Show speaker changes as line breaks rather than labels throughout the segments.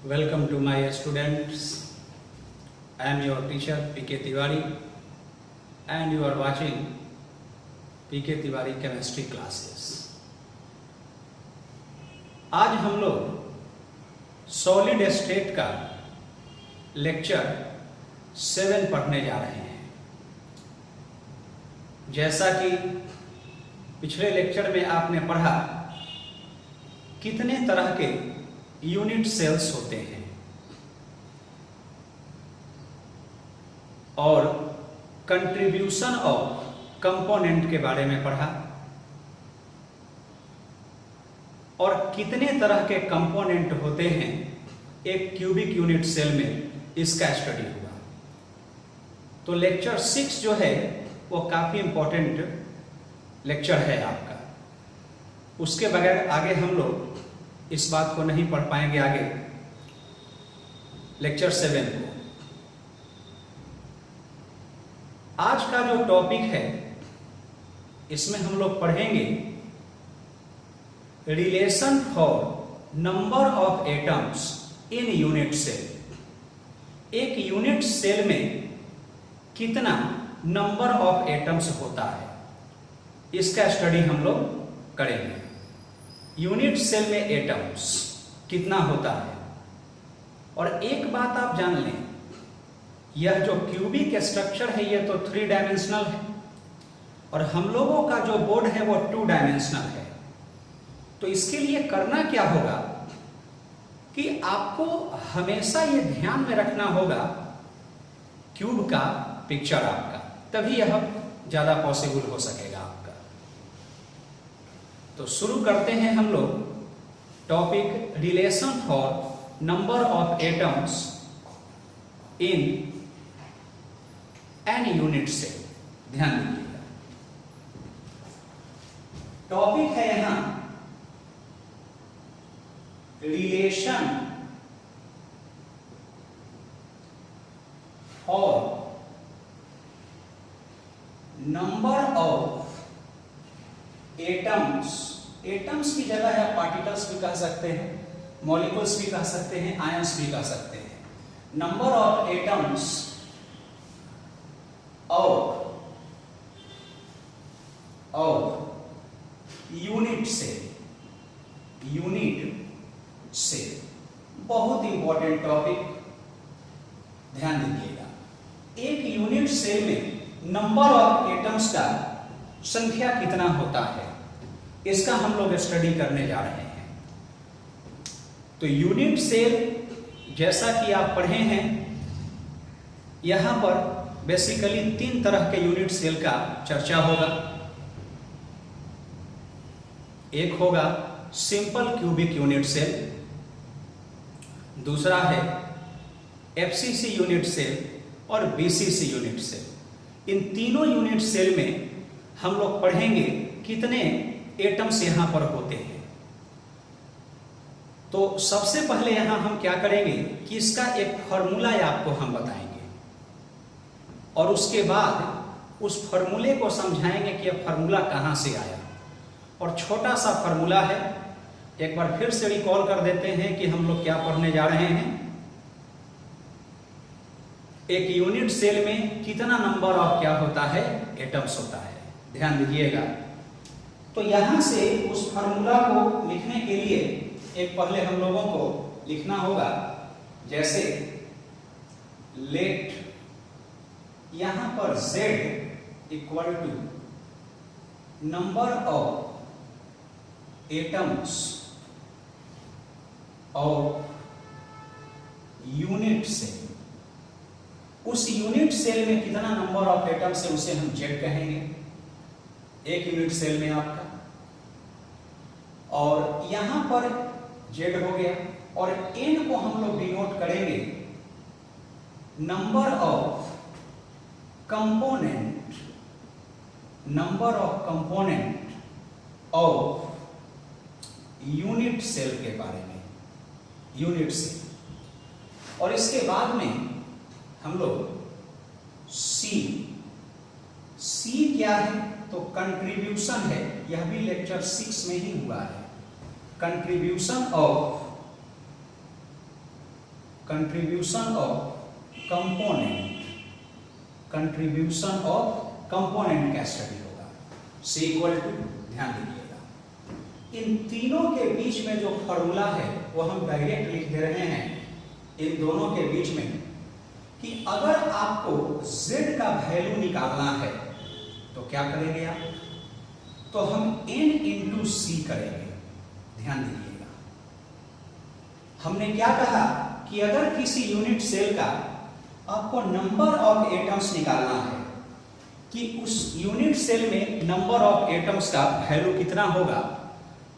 Welcome to my students. I am your teacher P.K. Tiwari and you are watching P.K. Tiwari Chemistry classes. आज हम लोग solid state का lecture 7 पढ़ने जा रहे हैं। जैसा कि पिछले लेक्चर में आपने पढ़ा कितने तरह के यूनिट सेल्स होते हैं और कंट्रीब्यूशन ऑफ कंपोनेंट के बारे में पढ़ा और कितने तरह के कंपोनेंट होते हैं एक क्यूबिक यूनिट सेल में, इसका स्टडी हुआ। तो लेक्चर 6 जो है वो काफी इंपॉर्टेंट लेक्चर है आपका। उसके बगैर आगे हम लोग इस बात को नहीं पढ़ पाएंगे। आगे लेक्चर 7 को आज का जो टॉपिक है इसमें हम लोग पढ़ेंगे relation for number of atoms in unit cell. एक यूनिट सेल में कितना नंबर ऑफ एटम्स होता है, इसका स्टडी हम लोग करेंगे। यूनिट सेल में एटम्स कितना होता है। और एक बात आप जान लें, यह जो क्यूबिक स्ट्रक्चर है ये तो 3 डायमेंशनल है और हम लोगों का जो बोर्ड है वो 2 डायमेंशनल है। तो इसके लिए करना क्या होगा कि आपको हमेशा ये ध्यान में रखना होगा क्यूब का पिक्चर आपका, तभी यह ज्यादा पॉसिबल हो सकेगा आपका। तो शुरू करते हैं हम लोग topic relation for number of atoms in an unit cell. ध्यान दीजिएगा, टॉपिक है यहां relation for number of atoms. Atoms की जगह है पार्टिकल्स भी कह सकते हैं, मॉलिक्यूल्स भी कह सकते हैं, आयंस भी कह सकते हैं। Number of atoms of unit cell. Unit cell बहुत इंपॉर्टेंट टॉपिक, ध्यान दीजिएगा। एक यूनिट सेल में नंबर ऑफ एटम्स का संख्या कितना होता है, इसका हम लोग स्टडी करने जा रहे हैं। तो यूनिट सेल जैसा कि आप पढ़े हैं, यहां पर बेसिकली 3 तरह के यूनिट सेल का चर्चा होगा। एक होगा सिंपल क्यूबिक यूनिट सेल, दूसरा है एफसीसी यूनिट सेल और बीसीसी यूनिट सेल। इन तीनों यूनिट सेल में हम लोग पढ़ेंगे कितने एटम्स यहां पर होते हैं। तो सबसे पहले यहां हम क्या करेंगे कि इसका एक फॉर्मूला आपको हम बताएंगे और उसके बाद उस फॉर्मूले को समझाएंगे कि यह फॉर्मूला कहां से आया। और छोटा सा फॉर्मूला है, एक बार फिर से रिकॉल कर देते हैं कि हम लोग क्या पढ़ने जा रहे हैं। एक यूनिट सेल में कितना नंबर ऑफ क्या होता है, एटम्स होता है। ध्यान दीजिएगा। तो यहां से उस फार्मूला को लिखने के लिए एक पहले हम लोगों को लिखना होगा, जैसे लेट यहां पर z equal to number of atoms of unit cell. उस यूनिट सेल में कितना नंबर ऑफ एटम्स है उसे हम z कहेंगे, एक यूनिट सेल में आपका। और यहां पर z हो गया और n को हम लोग डिनोट करेंगे number of component, number of component of unit cell के बारे में, यूनिट सेल। और इसके बाद में हम लोग C क्या है, तो कंट्रीब्यूशन है। यह भी लेक्चर 6 में ही हुआ है। Contribution of contribution of component का स्टडी होगा। C इक्वल टू, ध्यान दीजिएगा, इन तीनों के बीच में जो फॉर्मूला है वो हम डायरेक्ट लिख दे रहे हैं इन दोनों के बीच में, कि अगर आपको Z का वैल्यू निकालना है तो क्या करेंगे आप, तो हम N इंटू C करेंगे। ध्यान दीजिएगा, हमने क्या कहा कि अगर किसी यूनिट सेल का आपको नंबर ऑफ एटम्स निकालना है, कि उस यूनिट सेल में नंबर ऑफ एटम्स का वैल्यू कितना होगा,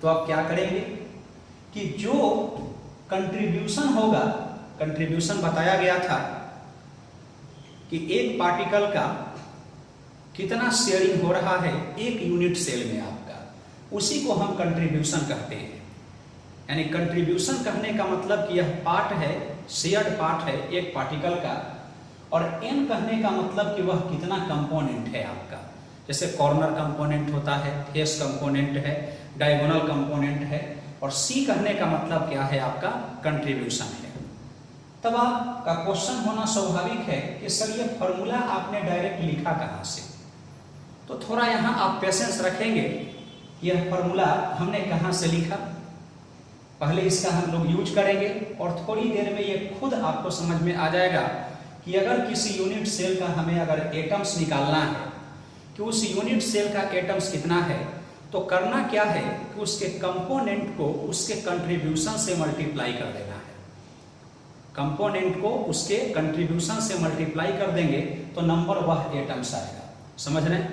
तो आप क्या करेंगे कि जो कंट्रीब्यूशन होगा, कंट्रीब्यूशन बताया गया था कि एक पार्टिकल का कितना शेयरिंग हो रहा है एक यूनिट सेल में आपका, उसी को हम कंट्रीब्यूशन कहते हैं। यानी कंट्रीब्यूशन कहने का मतलब कि यह पार्ट है, शेयर्ड पार्ट है एक पार्टिकल का, और एन कहने का मतलब कि वह कितना कंपोनेंट है आपका। जैसे कॉर्नर कंपोनेंट होता है, फेस कंपोनेंट है, डायगोनल कंपोनेंट है, और सी कहने का मतलब क्या है आपका, कंट्रीब्यूशन है। तब आपका क्वेश्चन होना स्वाभाविक है कि सर ये फॉर्मूला आपने डायरेक्ट लिखा कहाँ से, तो थोड़ा यहाँ आप पेशेंस रखेंगे। यह फॉर्मूला हमने कहाँ से लिखा, पहले इसका हम लोग यूज करेंगे और थोड़ी देर में ये खुद आपको समझ में आ जाएगा कि अगर किसी यूनिट सेल का हमें अगर एटम्स निकालना है कि उस यूनिट सेल का एटम्स कितना है, तो करना क्या है कि उसके कंपोनेंट को उसके कंट्रीब्यूशन से मल्टीप्लाई कर देना है। कंपोनेंट को उसके कंट्रीब्यूशन से मल्टीप्लाई कर देंगे तो नंबर वह एटम्स आएगा। समझ रहे हैं?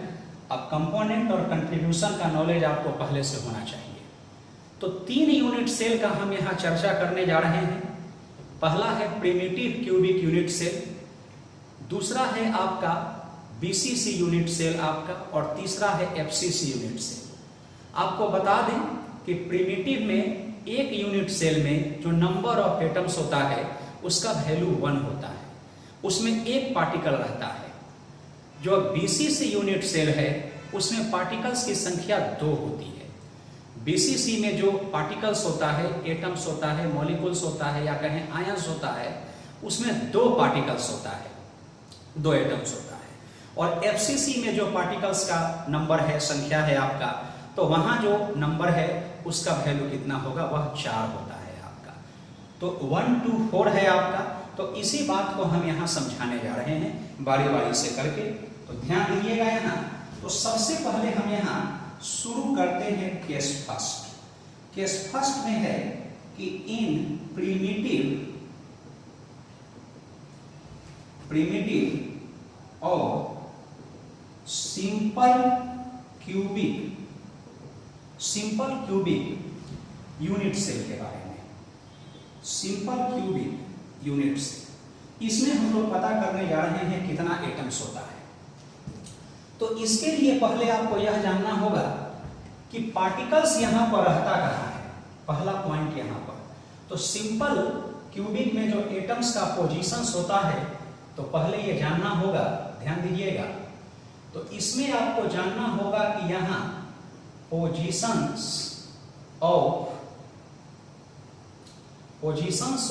अब कंपोनेंट और कंट्रीब्यूशन का नॉलेज आपको पहले से होना चाहिए। तो 3 यूनिट सेल का हम यहाँ चर्चा करने जा रहे हैं। पहला है प्रिमिटिव क्यूबिक यूनिट सेल, दूसरा है आपका बीसीसी यूनिट सेल आपका, और तीसरा है एफसीसी यूनिट सेल। आपको बता दें कि प्रिमिटिव में एक यूनिट सेल में जो नंबर ऑफ एटम्स होता है उसका वैल्यू 1 होता है, उसमें एक पार्टिकल रहता है। जो बीसीसी यूनिट सेल है उसमें पार्टिकल्स की संख्या 2 होती है। बीसीसी में जो पार्टिकल्स होता है, एटम्स होता है, मॉलिक्यूल्स होता है, या कहें आयंस होता है, उसमें 2 पार्टिकल्स होता है, 2 एटम्स होता है। और एफसीसी में जो पार्टिकल्स का नंबर है, संख्या है आपका, तो वहां जो नंबर है उसका वैल्यू कितना होगा, वह 4 होता है आपका। तो 1 to 4 है आपका। तो इसी बात को हम यहाँ समझाने जा रहे हैं बारी बारी से करके। तो ध्यान दीजिएगा यहाँ। तो सबसे पहले हम यहाँ शुरू करते हैं केस फर्स्ट। केस फर्स्ट में है कि इन प्रिमिटिव और सिंपल क्यूबिक यूनिट सेल के बारे में। सिंपल क्यूबिक यूनिट सेल, इसमें हम लोग पता करने जा रहे हैं कितना एटम्स होता है। तो इसके लिए पहले आपको यह जानना होगा कि पार्टिकल्स यहां पर रहता कहां है, पहला पॉइंट यहां पर। तो सिंपल क्यूबिक में जो एटम्स का पोजीशंस होता है, तो पहले ये जानना होगा, ध्यान दीजिएगा। तो इसमें आपको जानना होगा कि यहां पोजीशंस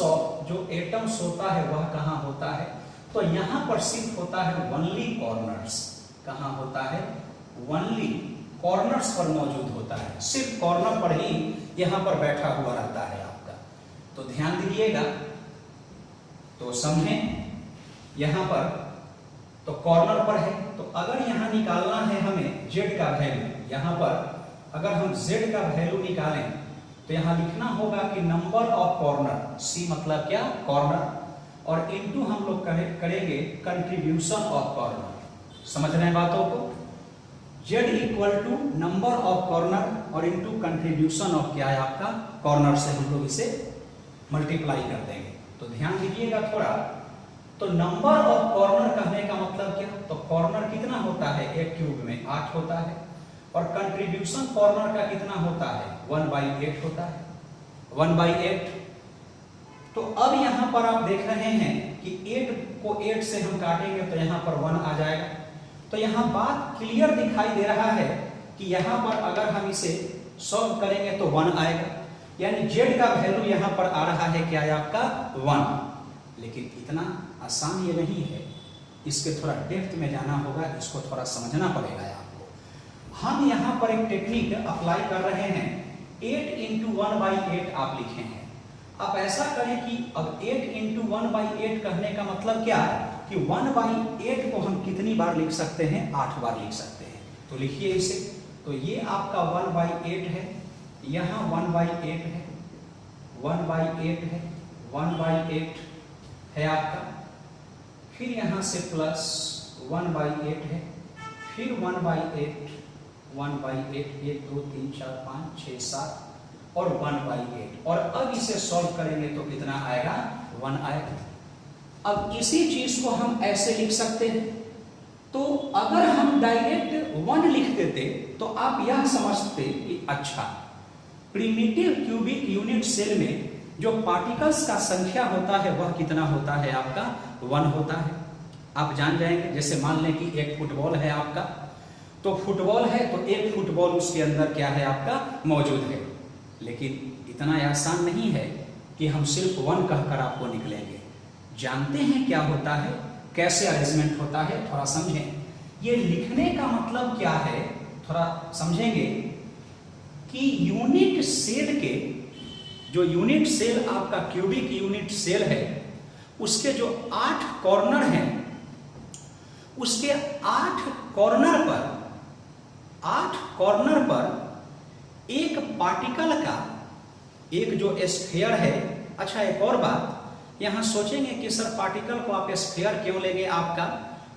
ऑफ जो एटम्स होता है वह कहां होता है, तो यहां पर सिर्फ होता है ओनली कॉर्नर्स। कहां होता है? ओनली कॉर्नर्स पर मौजूद होता है, सिर्फ कॉर्नर पर ही यहां पर बैठा हुआ रहता है आपका। तो ध्यान दीजिएगा, तो समझें यहां पर तो कॉर्नर पर है। तो अगर यहां निकालना है हमें z का वैल्यू, यहां पर अगर हम z का वैल्यू निकालें तो यहां लिखना होगा कि नंबर ऑफ कॉर्नर, c मतलब क्या, कॉर्नर, और इनटू हम लोग करेंगे कंट्रीब्यूशन ऑफ कॉर्नर। समझ रहे हैं बातों को? z equal to number of corner और इनटू कंट्रीब्यूशन ऑफ क्या है आपका, कॉर्नर से हम लोग इसे मल्टीप्लाई कर देंगे। तो ध्यान दीजिएगा थोड़ा। तो नंबर ऑफ कॉर्नर कहने का मतलब क्या, तो कॉर्नर कितना होता है एक क्यूब में, 8 होता है, और कंट्रीब्यूशन कॉर्नर का कितना होता है, 1/8 होता है, 1/8। तो अब यहां पर आप देख रहे हैं कि 8 को 8 से हम काटेंगे तो यहां पर 1 आ जाएगा। तो यहां बात क्लियर दिखाई दे रहा है कि यहां पर अगर हम इसे सॉल्व करेंगे तो 1 आएगा, यानी z का वैल्यू यहां पर आ रहा है क्या है आपका, 1। लेकिन इतना आसान ये नहीं है, इसके थोड़ा डेप्थ में जाना होगा, इसको थोड़ा समझना पड़ेगा आपको। हम यहाँ पर एक टेक्निक अप्लाई कर रहे हैं, 8 इंटू 1/8 आप लिखे हैं। आप ऐसा करें कि अब 8 इंटू 1/8 कहने का मतलब क्या है कि 1/8 को हम कितनी बार लिख सकते हैं, 8 बार लिख सकते हैं। तो लिखिए इसे, तो ये आपका 1/8 है, यहाँ 1/8 है, 1/8 है, 1/8 है आपका, फिर यहाँ से प्लस 1/8 है, फिर 1/8, 1/8, 1 2 3 4 5 6 7 और 1/8। और अब इसे सॉल्व करेंगे तो कितना आएगा, 1 आएगा। अब इसी चीज को हम ऐसे लिख सकते हैं। तो अगर हम डायरेक्ट 1 लिख देते तो आप यह समझते कि अच्छा, प्रिमिटिव क्यूबिक यूनिट सेल में जो पार्टिकल्स का संख्या होता है वह कितना होता है आपका, 1 होता है। आप जान जाएंगे, जैसे मान लें कि एक फुटबॉल है आपका, तो फुटबॉल है तो एक फुटबॉल उसके अंदर क्या है आपका, मौजूद है। लेकिन इतना आसान नहीं है कि हम सिर्फ 1 कहकर आपको निकलेंगे। जानते हैं क्या होता है, कैसे अरेंजमेंट होता है, थोड़ा समझें। ये लिखने का मतलब क्या है, थोड़ा समझेंगे कि यूनिट सेल के, जो यूनिट सेल आपका क्यूबिक यूनिट सेल है, उसके जो 8 कॉर्नर हैं, उसके 8 कॉर्नर पर एक पार्टिकल का, एक जो स्फीयर है। अच्छा, एक और बात, यहां सोचेंगे कि सर पार्टिकल को आप स्फीयर क्यों लेंगे आपका,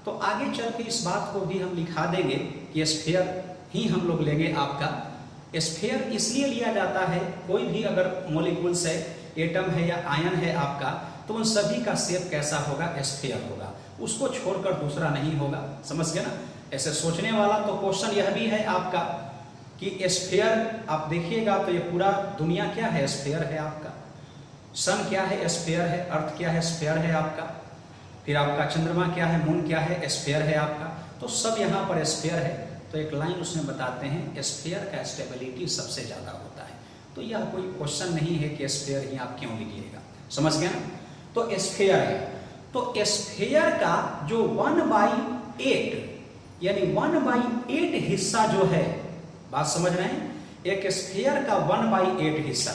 तो आगे चल के इस बात को भी हम लिखा देंगे कि स्फीयर ही हम लोग लेंगे आपका। स्फीयर इसलिए लिया जाता है, कोई भी अगर मॉलिक्यूल्स है, एटम है या आयन है आपका, तो उन सभी का शेप कैसा होगा, स्फीयर होगा, उसको छोड़कर दूसरा नहीं होगा। समझ गए ना। ऐसे सोचने वाला तो क्वेश्चन यह भी है आपका कि स्फीयर, आप देखिएगा तो ये पूरा दुनिया क्या है, स्फीयर है आपका। सन क्या है, स्फीयर है। अर्थ क्या है, स्फीयर है आपका। फिर आपका चंद्रमा क्या है, मून क्या है, स्फीयर है आपका। तो सब यहाँ पर स्फीयर है। तो एक लाइन उसमें बताते हैं, स्फीयर का स्टेबिलिटी सबसे ज्यादा होता है। तो यह कोई क्वेश्चन नहीं है कि स्फीयर ही आप क्यों लिखिएगा। समझ गया ना। तो स्फीयर है, तो स्फीयर का जो 1/8 यानी 1/8 हिस्सा जो है, बात समझ रहे हैं, एक स्फीयर का 1/8 हिस्सा।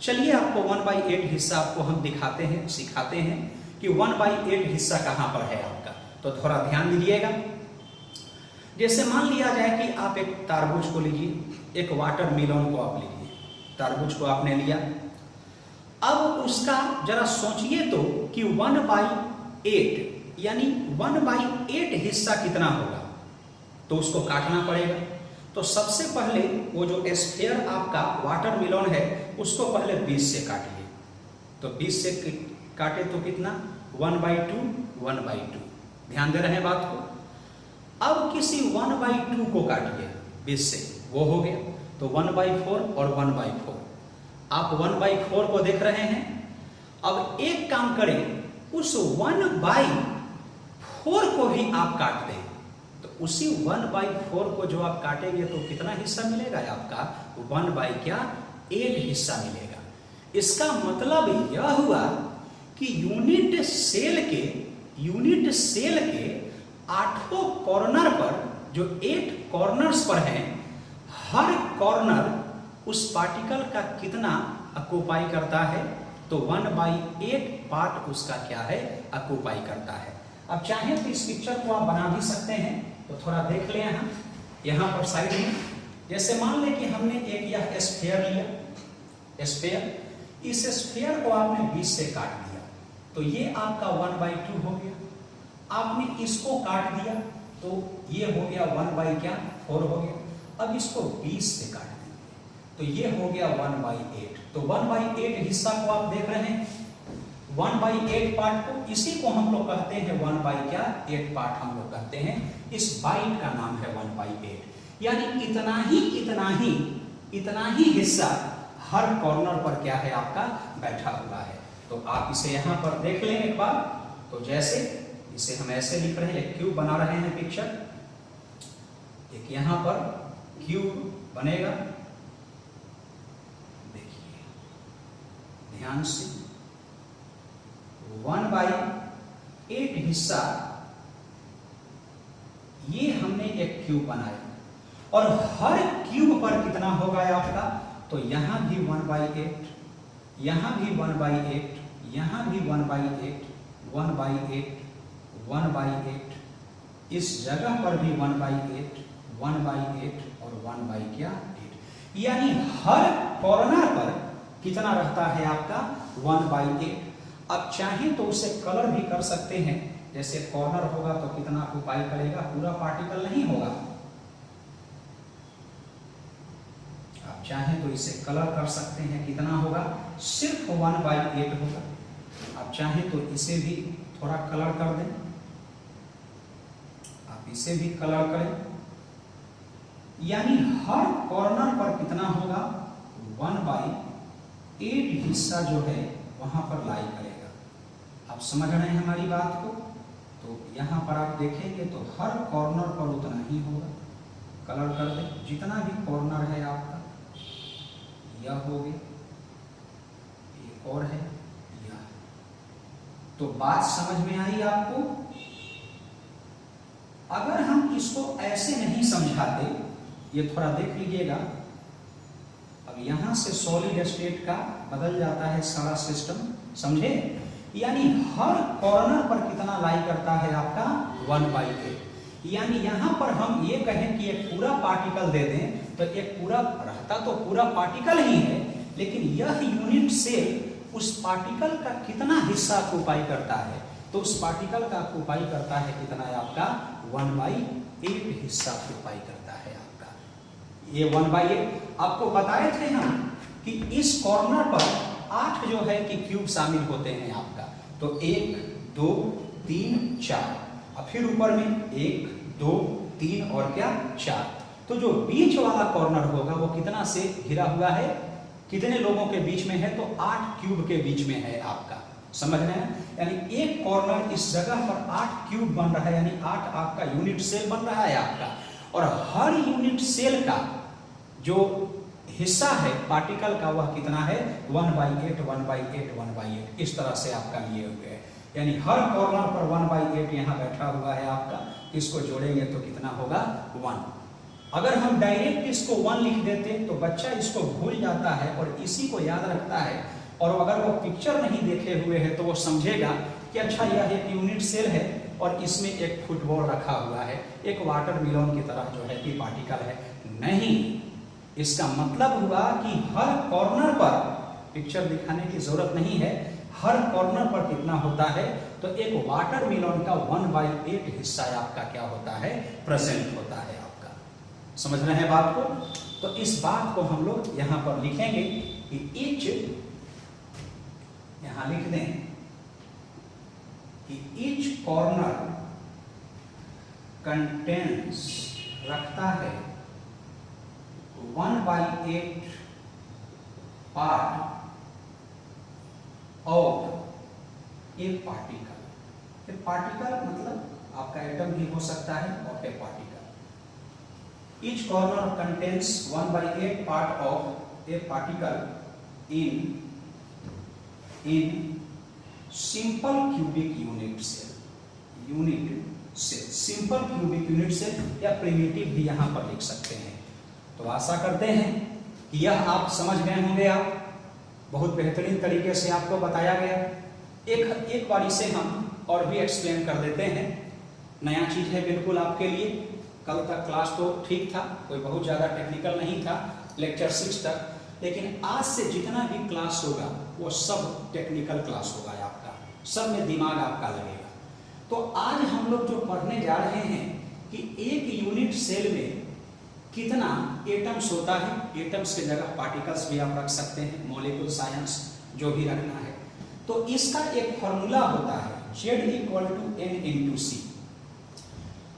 चलिए आपको 1/8 हिस्सा आपको हम दिखाते हैं, सिखाते हैं कि 1/8 हिस्सा कहां पर है आपका। तो थोड़ा ध्यान दीजिएगा। जैसे मान लिया जाए कि आप एक तरबूज को लीजिए, एक वाटरमेलन को आप लीजिए, तरबूज को आपने लिया। अब उसका जरा सोचिए तो कि 1/8 यानी 1/8 हिस्सा कितना होगा, तो उसको काटना पड़ेगा। तो सबसे पहले वो जो स्फीयर आपका वाटरमेलन है, उसको पहले 20 से काटिए। तो 20 से काटे तो कितना, 1/2, 1/2। ध्यान दे रहे हैं बात को। अब किसी 1/2 को काटिए 20 से, वो हो गया। तो 1/4 और 1/4। आप 1/4 को देख रहे हैं। अब एक काम करें, उस 1/4 को भी आप काट दें। तो उसी 1/4 को जो आप काटेंगे तो कितना हिस्सा मिलेगा आपका, 1/8 हिस्सा मिलेगा। इसका मतलब यह हुआ कि यूनिट सेल के 8 कॉर्नर पर, जो 8 कॉर्नर्स पर हैं, हर कॉर्नर उस पार्टिकल का कितना ऑक्यूपाई करता है, तो 1/8 पार्ट उसका क्या है, ऑक्यूपाई करता है। अब चाहे तो इस पिक्चर को आप बना भी सकते हैं। तो थोड़ा देख लें यहाँ पर साइड में। जैसे मान लें कि हमने एक यह स्फीयर लिया, स्फीयर, इस स्फीयर को आपने 20 से काट दिया, तो ये आपका 1/2 हो गया। आपने इसको काट दिया तो ये हो गया 1/4 हो गया। अब इसको 20 से काट देंगे तो ये हो गया 1/8। तो 1/8 हिस्सा को आप देख रहे हैं, 1/8 पार्ट को, इसी को हम लोग कहते हैं 1/8 पार्ट हम लोग कहते हैं। इस बाइट का नाम है 1/8। यानी इतना ही हिस्सा हर कॉर्नर पर क्या है आपका, बैठा हुआ है। तो आप इसे यहां पर देख लें एक बार। तो जैसे इसे हम ऐसे लिख रहे हैं, एक क्यूब बना रहे हैं पिक्चर, एक यहां पर क्यूब बनेगा। देखिए ध्यान से, 1/8 हिस्सा ये हमने एक क्यूब बनाया, और हर क्यूब पर कितना होगा आपका, तो यहां भी 1/8, यहां भी 1/8, यहां भी 1/8, 1/8, 1/8, इस जगह पर भी 1/8, 1/8 और 1/8, यानी हर कॉर्नर पर कितना रहता है आपका 1/8। अब चाहे तो उसे कलर भी कर सकते हैं, जैसे कॉर्नर होगा तो कितना ऑक्यूपाई करेगा, पूरा पार्टिकल नहीं होगा। आप चाहे तो इसे कलर कर सकते हैं, कितना होगा, सिर्फ 1/8 होगा। आप चाहे तो इसे भी थोड़ा कलर कर दें, आप इसे भी कलर करें, यानी हर कॉर्नर पर कितना होगा 1/8 हिस्सा जो है वहां पर लाई करेगा। आप समझ रहे हैं हमारी बात को। तो यहां पर आप देखेंगे तो हर कॉर्नर पर उतना ही होगा। कलर कर दें, जितना भी कॉर्नर है आपका, यह हो गया, एक और है यह। तो बात समझ में आई आपको। अगर हम इसको ऐसे नहीं समझाते, ये थोड़ा देख लीजिएगा, अब यहां से सॉलिड स्टेट का बदल जाता है सारा सिस्टम, समझे। यानी हर कॉर्नर पर कितना लाई करता है आपका 1/8। यानी यहां पर हम ये कहें कि एक पूरा पार्टिकल दे दें तो एक पूरा रहता तो पूरा पार्टिकल ही है, लेकिन यह यूनिट सेल उस पार्टिकल का कितना हिस्सा ऑक्यूपाई करता है, तो उस पार्टिकल का ऑक्यूपाई करता है कितना है आपका 1/8 हिस्सा ऑक्यूपाई करता है आपका। ये 1/8 आपको बताए थे हम कि इस कॉर्नर पर 8 जो है कि क्यूब शामिल होते हैं आपका। तो 1 2 3 4, और फिर ऊपर में 1 2 3 और क्या 4। तो जो बीच वाला कॉर्नर होगा वो कितना से घिरा हुआ है, कितने लोगों के बीच में है, तो 8 क्यूब के बीच में है आपका। समझ रहे हैं, यानी एक कॉर्नर इस जगह पर 8 क्यूब बन रहा है, यानी 8 आपका यूनिट सेल बन रहा है आपका। और हर यूनिट सेल का जो हिस्सा है पार्टिकल का वह कितना है 1/8 1/8 1/8, इस तरह से आपका लिए हुए है। यानी हर कॉर्नर पर 1/8 यहाँ बैठा हुआ है आपका। इसको जोड़ेंगे तो कितना होगा 1। अगर हम डायरेक्ट इसको 1 लिख देते तो बच्चा इसको भूल जाता है और इसी को याद रखता है, और अगर वो पिक्चर नहीं देखे हुए है तो वो समझेगा कि अच्छा यह एक यूनिट सेल है और इसमें एक फुटबॉल रखा हुआ है, एक वाटर मेलन की तरह जो है कि पार्टिकल है। नहीं, इसका मतलब हुआ कि हर कॉर्नर पर, पिक्चर दिखाने की जरूरत नहीं है, हर कॉर्नर पर कितना होता है, तो एक वाटर मेलन का 1/8 हिस्सा आपका क्या होता है प्रेजेंट होता है आपका। समझ रहे हैं बात को। तो इस बात को हम लोग यहां पर लिखेंगे कि ईच, यहां लिख दें कि ईच कॉर्नर कंटेन्स, रखता है 1/8 part of a particle. A particle मतलब आपका एटम भी हो सकता है और a particle. Each corner contains 1/8 part of a particle in simple cubic unit cell, simple cubic unit cell या प्रिमिटिव भी यहां पर लिख सकते हैं। तो आशा करते हैं कि यह आप समझ गए होंगे। आप बहुत बेहतरीन तरीके से आपको बताया गया। एक बार इसे हम और भी एक्सप्लेन कर देते हैं। नया चीज है बिल्कुल आपके लिए। कल तक क्लास तो ठीक था, कोई बहुत ज़्यादा टेक्निकल नहीं था, लेक्चर 6 तक, लेकिन आज से जितना भी क्लास होगा वो सब टेक्निकल क्लास होगा आपका, सब में दिमाग आपका लगेगा। तो आज हम लोग जो पढ़ने जा रहे हैं कि एक यूनिट सेल में कितना एटम्स होता है। एटम्स की जगह पार्टिकल्स भी आप रख सकते हैं, मॉलिक्यूल साइंस जो भी रखना है। तो इसका एक फॉर्मूला होता है Z = N/C।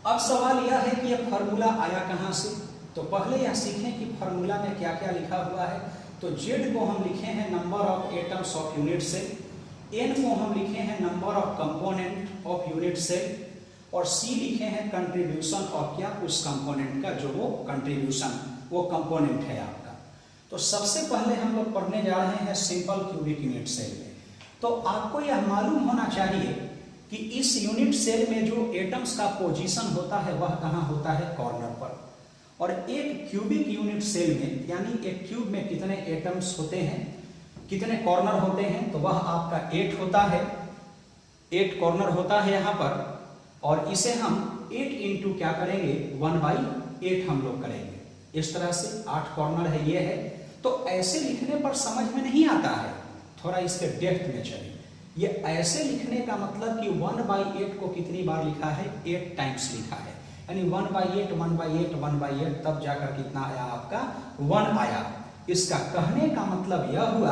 अब सवाल यह है कि यह फॉर्मूला आया कहां से। तो पहले यह सीखें कि फॉर्मूला में क्या क्या लिखा हुआ है। तो Z को हम लिखे हैं number of atoms of unit cell, N को हम लिखे हैं number of component of unit cell, और C लिखे हैं कंट्रीब्यूशन ऑफ क्या, उस कंपोनेंट का जो वो कंट्रीब्यूशन, वो कंपोनेंट है आपका। तो सबसे पहले हम लोग पढ़ने जा रहे हैं सिंपल क्यूबिक यूनिट सेल में। तो आपको यह मालूम होना चाहिए कि इस यूनिट सेल में जो एटम्स का पोजीशन होता है वह कहाँ होता है, कॉर्नर पर। और एक क्यूबिक यूनिट सेल में यानी एक क्यूब में कितने एटम्स होते हैं, कितने कॉर्नर होते हैं, तो वह आपका 8 होता है, 8 कॉर्नर होता है यहाँ पर। और इसे हम 8 इंटू क्या करेंगे, 1/8 हम लोग करेंगे। इस तरह से 8 कॉर्नर है, ये है। तो ऐसे लिखने पर समझ में नहीं आता है, थोड़ा इसके डेप्थ में चलिए। ये ऐसे लिखने का मतलब कि 1/8 को कितनी बार लिखा है, 8 टाइम्स लिखा है, यानी 1/8 1/8 1/8, तब जाकर कितना आया आपका, 1 आया। इसका कहने का मतलब यह हुआ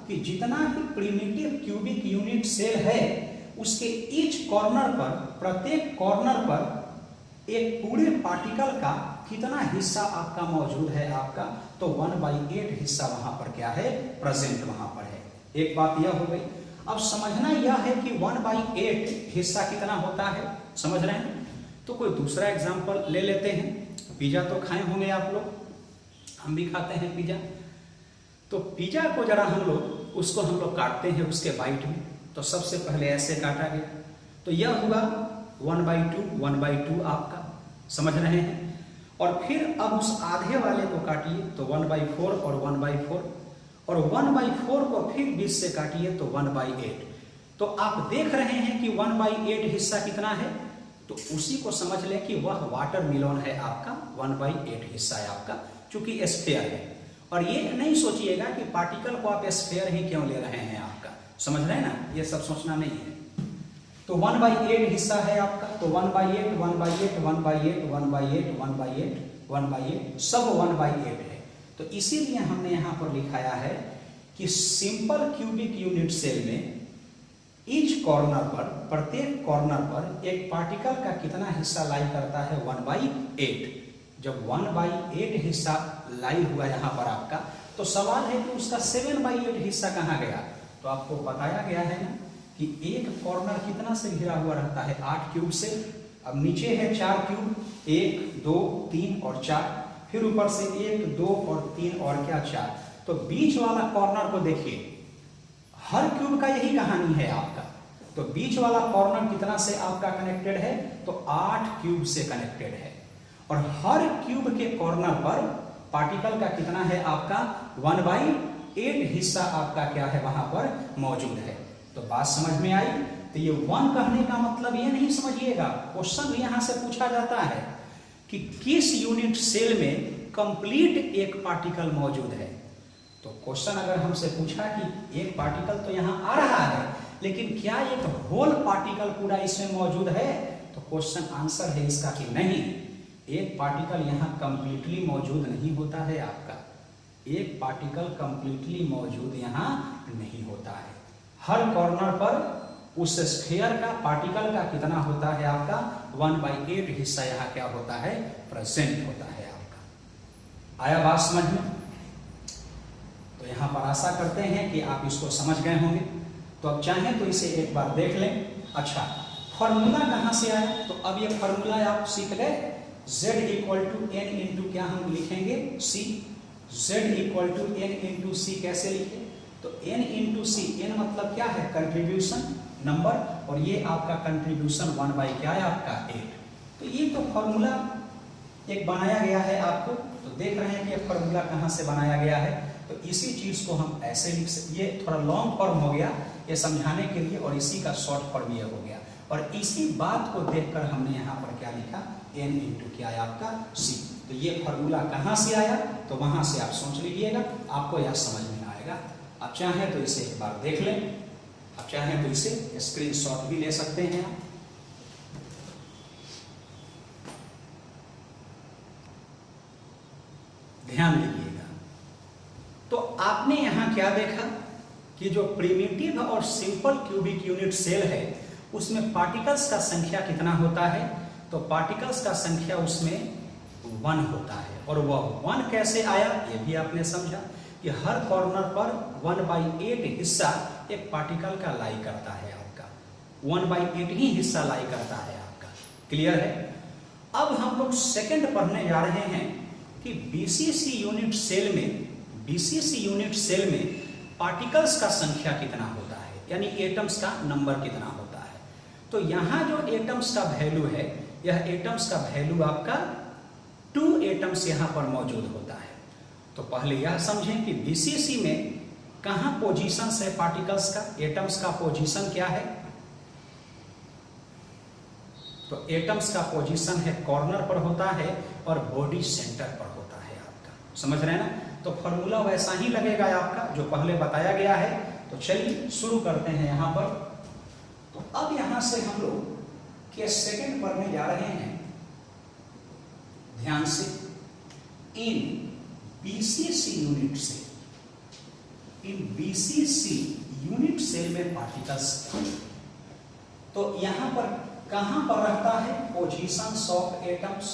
कि जितना भी प्रिमिटिव क्यूबिक यूनिट सेल है उसके ईच कॉर्नर पर, प्रत्येक कॉर्नर पर एक पूरे पार्टिकल का कितना हिस्सा आपका मौजूद है आपका, तो 1/8 हिस्सा वहां पर क्या है, प्रेजेंट वहां पर है। एक बात यह हो गई। अब समझना यह है कि 1/8 हिस्सा कितना होता है, समझ रहे हैं। तो कोई दूसरा एग्जांपल ले लेते हैं। पिज्जा तो खाए होंगे आप लोग, हम भी खाते हैं पिज्जा। तो पिज्जा को जरा उसको हम लोग काटते हैं उसके बाइट में। तो सबसे पहले ऐसे काटा गया, तो यह हुआ 1/2 आपका, समझ रहे हैं। और फिर अब उस आधे वाले को काटिए तो 1/4 और 1/4, और 1/4 को फिर 20 से काटिए तो 1/8। तो आप देख रहे हैं कि 1/8 हिस्सा कितना है, तो उसी को समझ लें कि वह वाटरमेलन है आपका, 1/8 हिस्सा है आपका, चूंकि स्फीयर है। और ये नहीं सोचिएगा कि पार्टिकल को आप स्फीयर ही क्यों ले रहे हैं आपका, समझ रहे हैं ना, ये सब सोचना नहीं है। तो 1/8 हिस्सा है आपका, तो 1/8 1/8 1/8 1/8 1/8 1/8 सब 1/8 है। तो इसीलिए हमने यहां पर लिखाया है कि सिंपल क्यूबिक यूनिट सेल में ईच कॉर्नर पर, प्रत्येक कॉर्नर पर एक पार्टिकल का कितना हिस्सा लाई करता है, 1/8। जब 1/8 हिस्सा लाई हुआ यहां पर आपका, तो सवाल है कि उसका 7/8 हिस्सा कहां गया। तो आपको बताया गया है ना कि एक कॉर्नर कितना से घिरा हुआ रहता है, 8 क्यूब से। अब नीचे है 4 क्यूब, 1 2 3 और 4, फिर ऊपर से 1 2 और 3 और क्या 4। तो बीच वाला कॉर्नर को देखिए, हर क्यूब का यही कहानी है आपका। तो बीच वाला कॉर्नर कितना से आपका कनेक्टेड है, तो 8 क्यूब से कनेक्टेड है। और हर क्यूब के कॉर्नर पर पार्टिकल का कितना है आपका, 1/8 हिस्सा आपका क्या है वहां पर मौजूद है। तो बात समझ में आई। तो ये 1 कहने का मतलब ये नहीं समझिएगा, क्वेश्चन यहां से पूछा जाता है कि किस यूनिट सेल में कंप्लीट एक पार्टिकल मौजूद है। तो क्वेश्चन अगर हमसे पूछा कि एक पार्टिकल तो यहां आ रहा है, लेकिन क्या एक होल पार्टिकल पूरा इसमें मौजूद है, तो क्वेश्चन आंसर है इसका कि नहीं, एक पार्टिकल यहां कंप्लीटली मौजूद नहीं होता है आपका। एक पार्टिकल कंप्लीटली मौजूद यहां नहीं होता है। हर कॉर्नर पर उस स्फीयर का, पार्टिकल का कितना होता है आपका, 1/8 हिस्सा यहां क्या होता है, प्रेजेंट होता है आपका। आया बात समझ में। तो यहां पर आशा करते हैं कि आप इसको समझ गए होंगे। तो अब चाहें तो इसे एक बार देख लें। अच्छा, फॉर्मूला कहां से आया, तो अब ये फॉर्मूला आप सीख गए। Z = n इंटू क्या हम लिखेंगे, C। Z = n into C कैसे लिखे, तो n इंटू C, n मतलब क्या है, कंट्रीब्यूशन नंबर, और ये आपका कंट्रीब्यूशन 1 क्या है आपका 8। तो ये तो फॉर्मूला एक बनाया गया है आपको। तो देख रहे हैं कि ये फॉर्मूला कहां से बनाया गया है। तो इसी चीज को हम ऐसे लिख सकते, ये थोड़ा लॉन्ग फॉर्म हो गया ये समझाने के लिए, और इसी का शॉर्ट फॉर्म ये हो गया। और इसी बात को देखकर हमने यहाँ पर क्या लिखा, n इंटू क्या है आपका C। तो ये फॉर्मूला कहाँ से आया, तो वहां से आप सोच लीजिएगा, आपको यह समझ में आएगा। आप चाहें तो इसे एक बार देख लें, आप चाहें तो इसे स्क्रीनशॉट भी ले सकते हैं आप। ध्यान दीजिएगा। तो आपने यहां क्या देखा कि जो प्रिमिटिव और सिंपल क्यूबिक यूनिट सेल है उसमें पार्टिकल्स का संख्या कितना होता है, तो पार्टिकल्स का संख्या उसमें 1 होता है। और वह 1 कैसे आया, ये भी आपने समझा कि हर कॉर्नर पर 1/8 हिस्सा एक पार्टिकल का लाई करता है आपका, 1/8 ही हिस्सा लाई करता है आपका। क्लियर है। अब हम लोग सेकंड पढ़ने जा रहे हैं कि BCC यूनिट सेल में पार्टिकल्स का संख्या कितना होता है। यानी एटम्स का नंबर कितना होता है। तो यहाँ जो एटम्स का वैल्यू है, यह एटम्स का वैल्यू आपका 2 एटम्स यहाँ पर मौजूद होता है। तो पहले यह समझें कि बीसीसी में कहाँ पोजीशन है पार्टिकल्स का, एटम्स का पोजीशन क्या है। तो एटम्स का पोजीशन है कॉर्नर पर होता है और बॉडी सेंटर पर होता है आपका, समझ रहे हैं ना। तो फॉर्मूला वैसा ही लगेगा आपका जो पहले बताया गया है। तो चलिए शुरू करते हैं यहाँ पर। तो अब यहाँ से हम लोग केस सेकंड पढ़ने जा रहे हैं। ध्यान से, इन बीसीसी यूनिट से, इन बीसीसी यूनिट सेल में पार्टिकल्स, तो यहां पर कहां पर रहता है positions of atoms,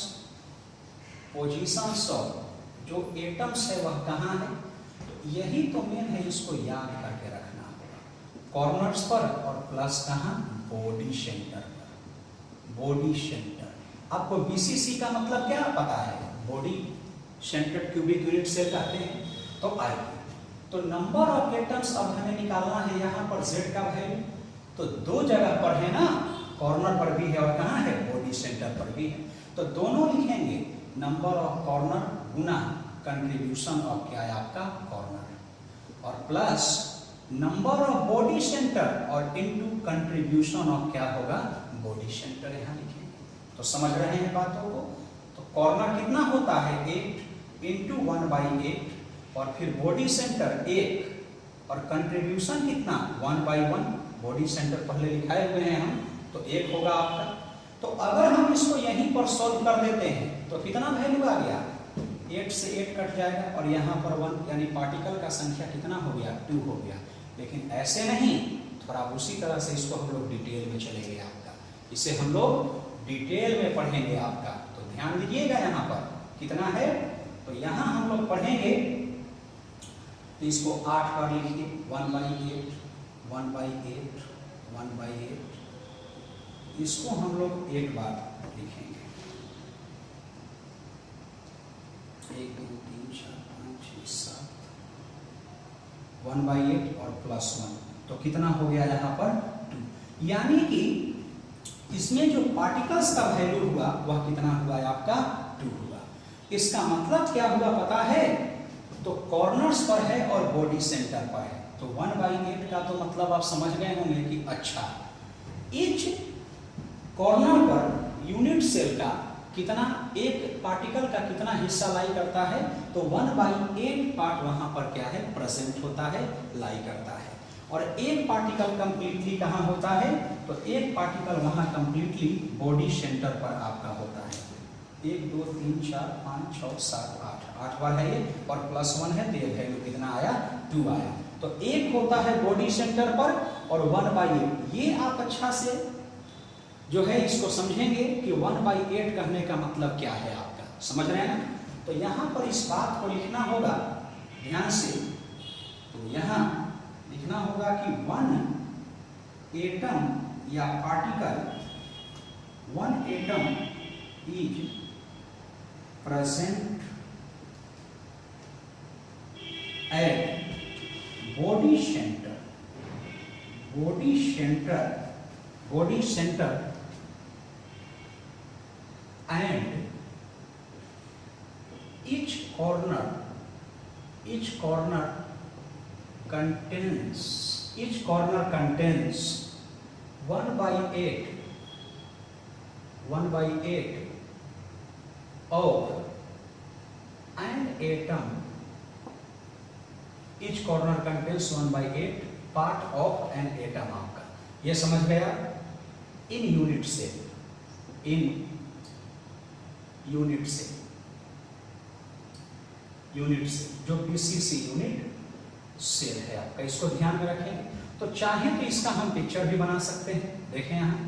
positions of जो एटम्स है वह कहां है। तो यही तो मेन है, इसको याद करके रखना होगा, कॉर्नर्स पर और प्लस कहां बॉडी सेंटर पर, बॉडी सेंटर। आपको बीसीसी का मतलब क्या पता है, body centre cubic unit cell कहते हैं। तो आइए, तो नंबर ऑफ एटम्स अब हमें निकालना है यहाँ पर z का वैल्यू। तो दो जगह पर है ना, कॉर्नर पर भी है और कहाँ है बॉडी सेंटर पर भी है। तो दोनों लिखेंगे, number of corner Guna contribution of क्या है आपका कॉर्नर, और plus number of body centre और इनटू कंट्रीब्यूशन ऑफ क्या होगा बॉडी सेंटर, यहाँ लिखेंगे। तो समझ रहे हैं बातों को। तो कॉर्नर कितना होता है 8 इंटू 1/8 और फिर बॉडी सेंटर 1 और कंट्रीब्यूशन कितना 1/1। बॉडी सेंटर पहले लिखाए हुए हैं हम, तो 1 होगा आपका। तो अगर हम इसको यहीं पर सॉल्व कर देते हैं तो कितना वैल्यू आ गया, 8 से 8 कट जाएगा और यहाँ पर 1, यानी पार्टिकल का संख्या कितना हो गया 2 हो गया। लेकिन ऐसे नहीं, थोड़ा उसी तरह से इसको हम लोग डिटेल में चलेंगे आपका, इसे हम लोग डिटेल में पढ़ेंगे आपका। तो ध्यान दीजिएगा यहाँ पर कितना है। तो यहाँ हम लोग पढ़ेंगे, तो इसको 8 बार लिखिए, 1/8 1/8 1/8, इसको हम लोग 1 बार लिखेंगे, 1 2 3 4 5 6 7 1/8 और प्लस 1, तो कितना हो गया यहाँ पर 2। यानी कि इसमें जो पार्टिकल्स का वैल्यू हुआ वह कितना हुआ है आपका 2 हुआ। इसका मतलब क्या हुआ पता है, तो कॉर्नर्स पर है और बॉडी सेंटर पर है। तो 1/8 का तो मतलब आप समझ गए होंगे कि अच्छा ईच कॉर्नर पर यूनिट सेल का कितना, एक पार्टिकल का कितना हिस्सा लाई करता है। तो 1/8 पार्ट वहां पर क्या है प्रेजेंट होता है, लाई करता है। और एक पार्टिकल कंप्लीटली कहाँ होता है, तो एक पार्टिकल वहां कंप्लीटली बॉडी सेंटर पर आपका होता है। 1 2 3 4 5 6 7 8 बार है ये, और प्लस 1 है तो ये वैल्यू कितना आया 2 आया। तो एक होता है बॉडी सेंटर पर और 1/8। ये आप अच्छा से जो है इसको समझेंगे कि 1/8 कहने का मतलब क्या है आपका, समझ रहे हैं ना। तो यहाँ पर इस बात को लिखना होगा ध्यान से। तो यहाँ लिखना होगा कि 1 एटम या particle, 1 atom is present at body centre, body centre, body centre and each corner contains 1/8 of an atom. Each corner contains 1/8 part of an atom आपका, ये समझ गया। इन यूनिट से, इन यूनिट से, यूनिट से जो BCC unit cell है आपका, इसको ध्यान में रखेंगे। तो चाहे तो इसका हम पिक्चर भी बना सकते हैं, देखें यहाँ।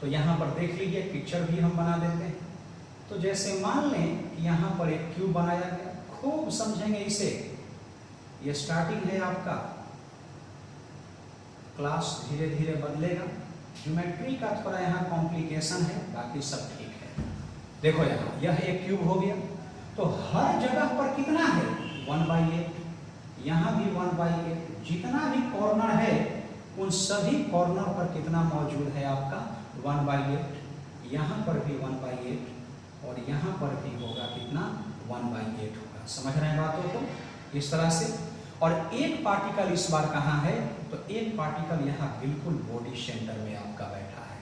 तो यहाँ पर देख लीजिए पिक्चर भी हम बना देते हैं। तो जैसे मान लें कि यहाँ पर एक क्यूब बनाया गया, खूब समझेंगे इसे। ये स्टार्टिंग है आपका, क्लास धीरे धीरे बदलेगा, ज्योमेट्री का थोड़ा यहाँ कॉम्प्लिकेशन है, बाकी सब ठीक है। देखो यहाँ यह एक क्यूब हो गया, तो हर जगह पर कितना है 1/8, यहाँ भी 1/8, जितना भी कॉर्नर है उन सभी कॉर्नर पर कितना मौजूद है आपका 1/8, यहाँ पर भी 1/8 और यहाँ पर भी होगा कितना 1/8 होगा। समझ रहे हैं बातों को इस तरह से। और एक पार्टिकल इस बार कहाँ है, तो एक पार्टिकल यहाँ बिल्कुल बॉडी सेंटर में आपका बैठा है।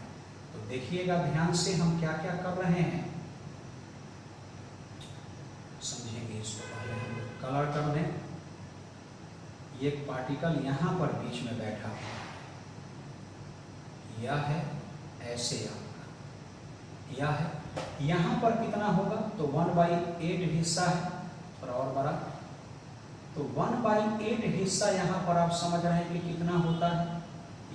तो देखिएगा ध्यान से हम क्या क्या कर रहे हैं, समझेंगे इसको। पहले हम कलर कर दें। एक पार्टिकल यहाँ पर बीच में बैठा हुआ है, यह है ऐसे आपका, यह है यहाँ पर कितना होगा, तो 1/8 हिस्सा है और बड़ा, तो 1/8 हिस्सा यहाँ पर आप समझ रहे हैं कि कितना होता है,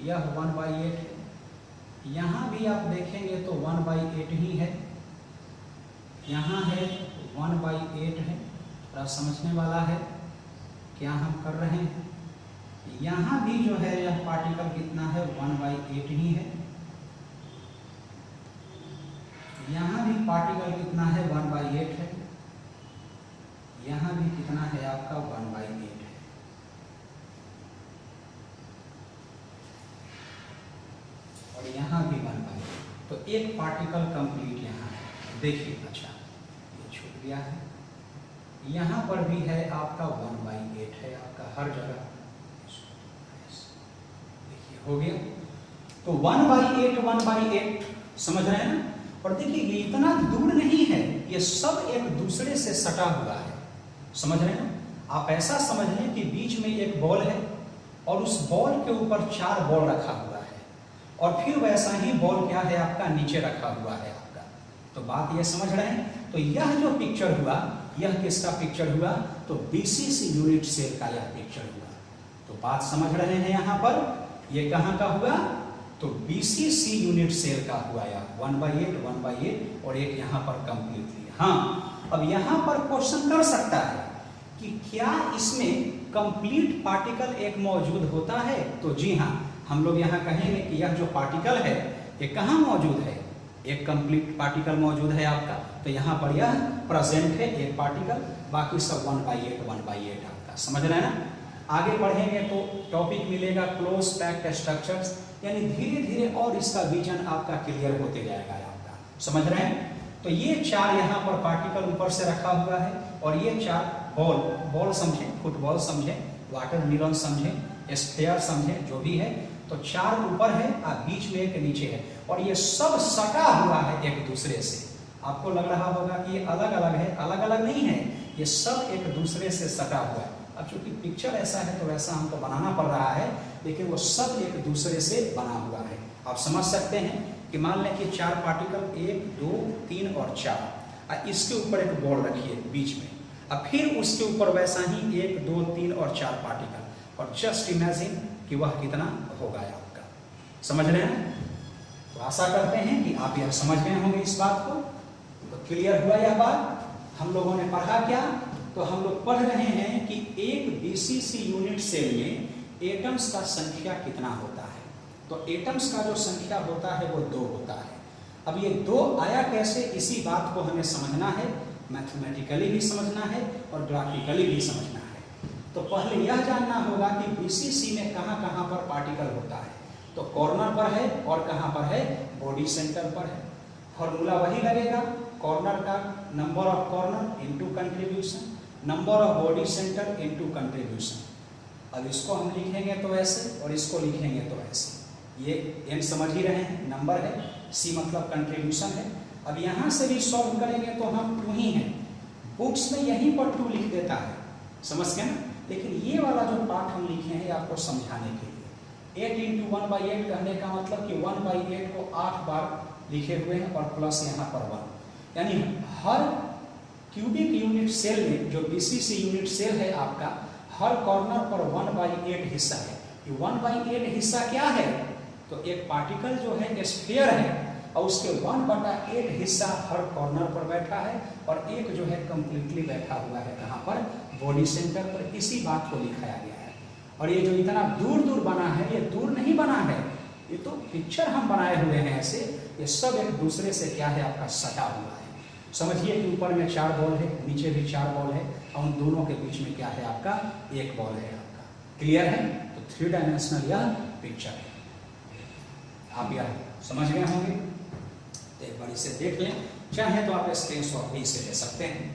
यह 1/8 है। यहाँ भी आप देखेंगे तो 1/8 ही है, यहाँ है 1/8 है। थोड़ा समझने वाला है क्या हम कर रहे हैं। यहाँ भी जो है यह पार्टिकल कितना है 1/8 ही है, यहाँ भी पार्टिकल कितना है 1/8 है, यहाँ भी कितना है आपका 1/8 है। और यहाँ भी 1/8, तो एक पार्टिकल कंप्लीट यहाँ है। देखिए अच्छा ये छूट गया है, यहाँ पर भी है आपका 1/8 है आपका हर जगह। देखिए हो गया, तो 1/8 समझ रहे हैं ना। और देखिए ये इतना दूर नहीं है, ये सब एक दूसरे से सटा हुआ है, समझ रहे हैं। आप ऐसा समझ लें कि बीच में एक बॉल है और उस बॉल के ऊपर 4 बॉल रखा हुआ है और फिर वैसा ही बॉल क्या है आपका नीचे रखा हुआ है आपका। तो बात ये समझ रहे हैं। तो यह जो पिक्चर हुआ, यह किसका पिक्चर हुआ, तो BCC यूनिट सेल का यह पिक्चर हुआ। तो बात समझ रहे हैं यहाँ पर, ये कहाँ का हुआ, तो BCC यूनिट सेल का हुआ या 1/8 और एक यहाँ पर कंप्लीटली। हाँ, अब यहाँ पर क्वेश्चन कर सकता है कि क्या इसमें कंप्लीट पार्टिकल एक मौजूद होता है, तो जी हाँ, हम लोग यहाँ कहेंगे कि यह जो पार्टिकल है ये कहाँ मौजूद है, एक कंप्लीट पार्टिकल मौजूद है आपका। तो यहाँ पर यह प्रेजेंट है एक पार्टिकल, बाकी सब 1/8 आपका। समझ रहे हैं ना। आगे बढ़ेंगे तो टॉपिक मिलेगा क्लोज पैक्ड स्ट्रक्चर्स, यानी धीरे धीरे और इसका विजन आपका क्लियर होते जाएगा आपका। समझ रहे हैं। तो ये 4 यहाँ पर पार्टिकल ऊपर से रखा हुआ है और ये 4 बॉल समझे, फुटबॉल समझे, वाटर मिलन समझे, स्फीयर समझे, जो भी है। तो 4 ऊपर है और बीच में एक नीचे है और ये सब सटा हुआ है एक दूसरे से। आपको लग रहा होगा कि ये अलग अलग है, अलग अलग नहीं है, ये सब एक दूसरे से सटा हुआ है। अब चूंकि पिक्चर ऐसा है तो वैसा हमको बनाना पड़ रहा है, लेकिन वो सब एक दूसरे से बना हुआ है। आप समझ सकते हैं कि मान लें कि 4 पार्टिकल 1 2 3 और 4, इसके ऊपर एक बॉल रखिए बीच में, अब फिर उसके ऊपर वैसा ही 1 2 3 और 4 पार्टिकल, और जस्ट इमेजिन कि वह कितना होगा आपका। समझ रहे हैं। तो आशा करते हैं कि आप यह समझ गए होंगे इस बात को। तो क्लियर हुआ यह बात। हम लोगों ने पढ़ा क्या, तो हम लोग पढ़ रहे हैं कि एक BCC यूनिट सेल में एटम्स का संख्या कितना होता है। तो एटम्स का जो संख्या होता है वो 2 होता है। अब ये 2 आया कैसे, इसी बात को हमें समझना है, मैथमेटिकली भी समझना है और ग्राफिकली भी समझना है। तो पहले यह जानना होगा कि BCC में कहाँ कहाँ पर पार्टिकल होता है। तो कॉर्नर पर है और कहाँ पर है, बॉडी सेंटर पर है। फॉर्मूला वही लगेगा, कॉर्नर का number of corner into contribution, number of body centre into contribution. अब इसको हम लिखेंगे तो ऐसे और इसको लिखेंगे तो ऐसे। ये n समझ ही रहे हैं, नंबर है, C मतलब कंट्रीब्यूशन है। अब यहाँ से भी सॉल्व करेंगे तो हम 2 ही हैं, बुक्स में यहीं पर 2 लिख देता है, समझ गए ना। लेकिन ये वाला जो पार्ट हम लिखे हैं आपको समझाने के लिए। 8 × 1/8 कहने का मतलब कि 1/8 को 8 बार लिखे हुए हैं और प्लस यहाँ पर 1, यानी हर क्यूबिक यूनिट सेल में जो BCC यूनिट सेल है आपका, हर कॉर्नर पर 1/8 हिस्सा है। ये 1/8 हिस्सा क्या है, तो एक पार्टिकल जो है स्फीयर है और उसके 1/8 हिस्सा हर कॉर्नर पर बैठा है और एक जो है कंप्लीटली बैठा हुआ है कहाँ पर, बॉडी सेंटर पर। इसी बात को लिखाया गया है। और ये जो इतना दूर दूर बना है, ये दूर नहीं बना है, ये तो पिक्चर हम बनाए हुए हैं ऐसे। ये सब एक दूसरे से क्या है आपका सटा हुआ है। समझिए कि ऊपर में 4 बॉल है, नीचे भी 4 बॉल है और उन दोनों के बीच में क्या है आपका, एक बॉल है आपका। क्लियर है। तो 3 डायमेंशनल यह पिक्चर है। आप यह समझ गए होंगे, तो एक बार इसे देख लें, चाहे तो आप स्क्रीनशॉट भी इसे ले सकते हैं।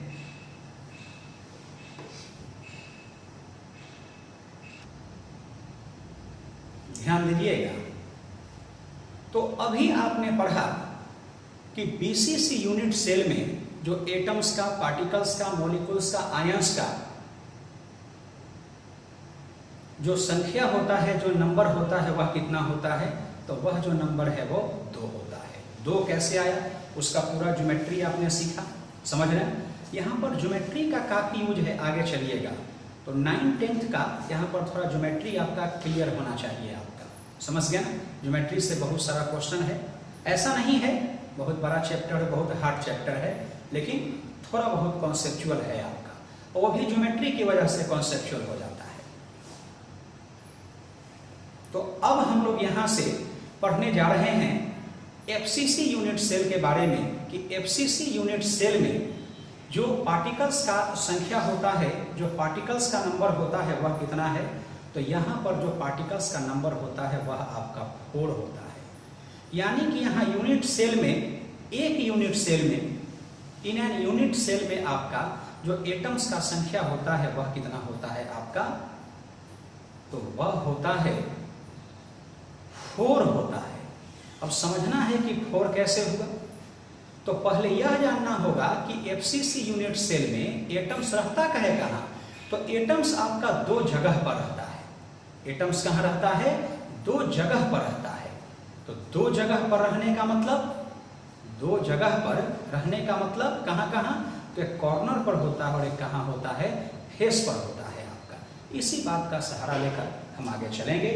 ध्यान दीजिएगा, तो अभी आपने पढ़ा कि बीसीसी यूनिट सेल में जो एटम्स का, पार्टिकल्स का, मॉलिक्यूल्स का, आयंस का जो संख्या होता है, जो नंबर होता है, वह कितना होता है? तो वह जो नंबर है वो 2 होता है। 2 कैसे आया, उसका पूरा ज्योमेट्री आपने सीखा, समझ रहे हैं। यहाँ पर ज्योमेट्री का काफी यूज है, आगे चलिएगा तो 9th 10th का यहाँ पर थोड़ा ज्योमेट्री आपका क्लियर होना चाहिए, आपका समझ गया ना। ज्योमेट्री से बहुत सारा क्वेश्चन है, ऐसा नहीं है बहुत बड़ा चैप्टर है, बहुत हार्ड चैप्टर है, लेकिन थोड़ा बहुत कॉन्सेप्चुअल है आपका, और वो भी ज्योमेट्री की वजह से कॉन्सेप्चुअल हो जाता है। तो अब हम लोग यहाँ से पढ़ने जा रहे हैं एफसीसी यूनिट सेल के बारे में, कि एफसीसी यूनिट सेल में जो पार्टिकल्स का संख्या होता है, जो पार्टिकल्स का नंबर होता है वह कितना है। तो यहाँ पर जो पार्टिकल्स का नंबर होता है वह आपका 4 होता है। यानी कि यहाँ यूनिट सेल में, एक यूनिट सेल में, इन एन यूनिट सेल में आपका जो एटम्स का संख्या होता है वह कितना होता है आपका, तो वह होता है 4 होता है। अब समझना है कि 4 कैसे होगा, तो पहले यह जानना होगा कि एफसीसी यूनिट सेल में एटम्स रहता कहे कहाँ, तो एटम्स आपका 2 जगह पर रहता है। एटम्स कहाँ रहता है? 2 जगह पर रहता है। तो 2 जगह पर रहने का मतलब, 2 जगह पर रहने का मतलब कहाँ कहाँ, तो एक कॉर्नर पर होता है और एक कहाँ होता है, फेस पर होता है आपका। इसी बात का सहारा लेकर हम आगे चलेंगे,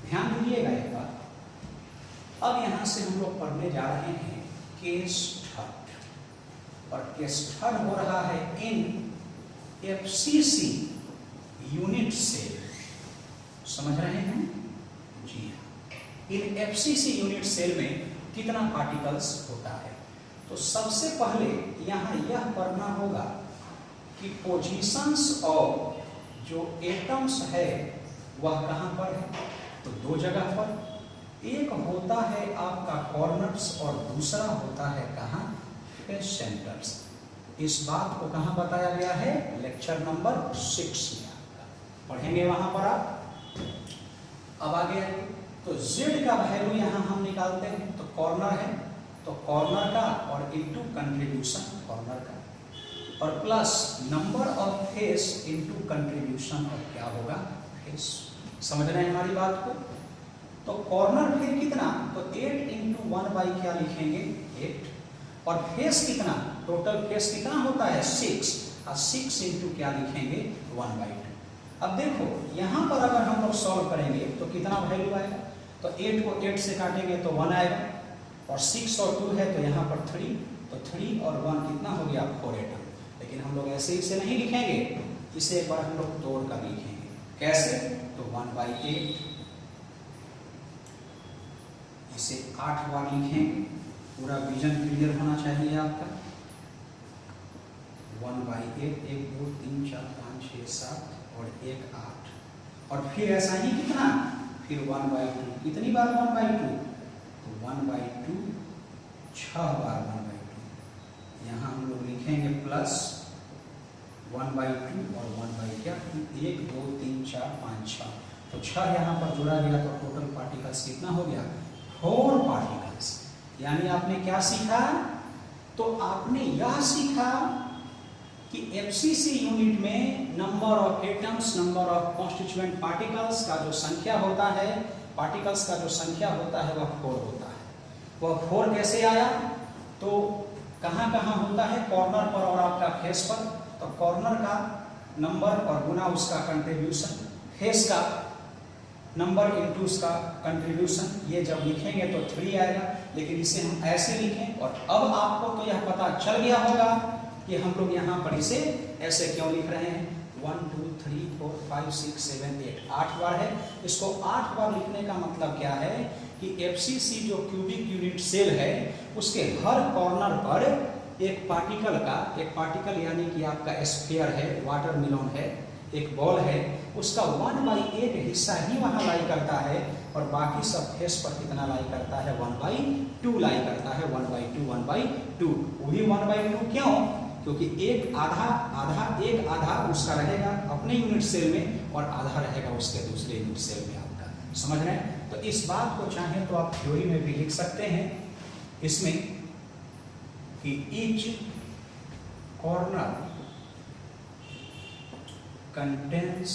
ध्यान दीजिएगा एक बात। अब यहाँ से हम लोग पढ़ने जा रहे हैं केस थर्ड, और केस थर्ड हो रहा है इन एफसीसी यूनिट सेल। समझ रहे हैं? जी हाँ। इन एफसीसी यूनिट सेल में कितना पार्टिकल्स होता है। तो सबसे पहले यहाँ यह पढ़ना होगा कि पोजीशंस ऑफ जो एटम्स है वह कहाँ पर है, तो 2 जगह पर। एक होता है आपका कॉर्नर्स और दूसरा होता है कहाँ, फेस सेंटर्स। इस बात को कहाँ बताया गया है, लेक्चर नंबर 6 में आपका पढ़ेंगे वहां पर आप। अब आगे तो Z का वैल्यू यहाँ हम निकालते हैं, तो कॉर्नर है तो कॉर्नर का, और इनटू कंट्रीब्यूशन कॉर्नर का, और plus number of face into contribution of क्या होगा, फेस। समझ रहे हैं हमारी बात को। तो कॉर्नर फिर कितना, तो 8 इंटू 1 बाई क्या लिखेंगे, 8, और फेस कितना, टोटल फेस कितना होता है 6, और 6 इंटू क्या लिखेंगे 1 बाई 2। अब देखो यहाँ पर अगर हम लोग सॉल्व करेंगे तो कितना वैल्यू आएगा, तो 8 को 8 से काटेंगे तो 1 आएगा, और 6 और 2 है तो यहाँ पर 3, तो 3 और 1 कितना हो गया 4 एटम। लेकिन हम लोग ऐसे इसे नहीं लिखेंगे, इसे एक बार हम लोग तोड़ कर लिखेंगे। कैसे, तो 1 बाई 8, इसे 8 बार लिखेंगे, पूरा विजन क्लियर होना चाहिए आपका। 1 बाई 8, 1 2 3 4 5 6 7 और 1 8, और फिर ऐसा ही कितना, फिर 1 बाई 2, कितनी बार 1 बाई 2, तो 1 बाई 2 6 बार 1 बाई 2। यहाँ हम लोग लिखेंगे प्लस 1 बाई 2 और 1 बाई क्या 1 2 3 4 5 6, तो 6 यहाँ पर जोड़ा गया, तो टोटल पार्टिकल्स कितना हो गया 4 पार्टिकल्स। यानी आपने क्या सीखा, तो आपने यह सीखा कि एफसीसी यूनिट में number of atoms, number of constituent particles का जो संख्या होता है, पार्टिकल्स का जो संख्या होता है वह 4 होता है। वह 4 कैसे आया, तो कहाँ कहाँ होता है, कॉर्नर पर और आपका फेस पर। तो कॉर्नर का नंबर और गुना उसका कंट्रीब्यूशन, फेस का नंबर इंटू उसका कंट्रीब्यूशन, ये जब लिखेंगे तो 3 आएगा। लेकिन इसे हम ऐसे लिखें, और अब आपको तो यह पता चल गया होगा कि हम लोग यहाँ पर इसे ऐसे क्यों लिख रहे हैं। 1 2 3 4 5 6 7 8, 8 बार है। इसको 8 बार लिखने का मतलब क्या है कि एफसीसी जो क्यूबिक यूनिट सेल है उसके हर कॉर्नर पर एक पार्टिकल का, एक पार्टिकल यानी कि आपका स्फीयर है, वाटर मेलन है, एक बॉल है, उसका 1/8 हिस्सा ही वहां लाई करता है और बाकी सब फेस पर कितना लाई करता है, 1/2 लाई करता है, 1/2 वो भी 1/2 क्यों? क्योंकि एक आधा उसका रहेगा अपने यूनिट सेल में और आधा रहेगा उसके दूसरे यूनिट सेल में आपका। समझ रहे हैं? तो इस बात को चाहे तो आप थ्योरी में भी लिख सकते हैं इसमें कि each corner contains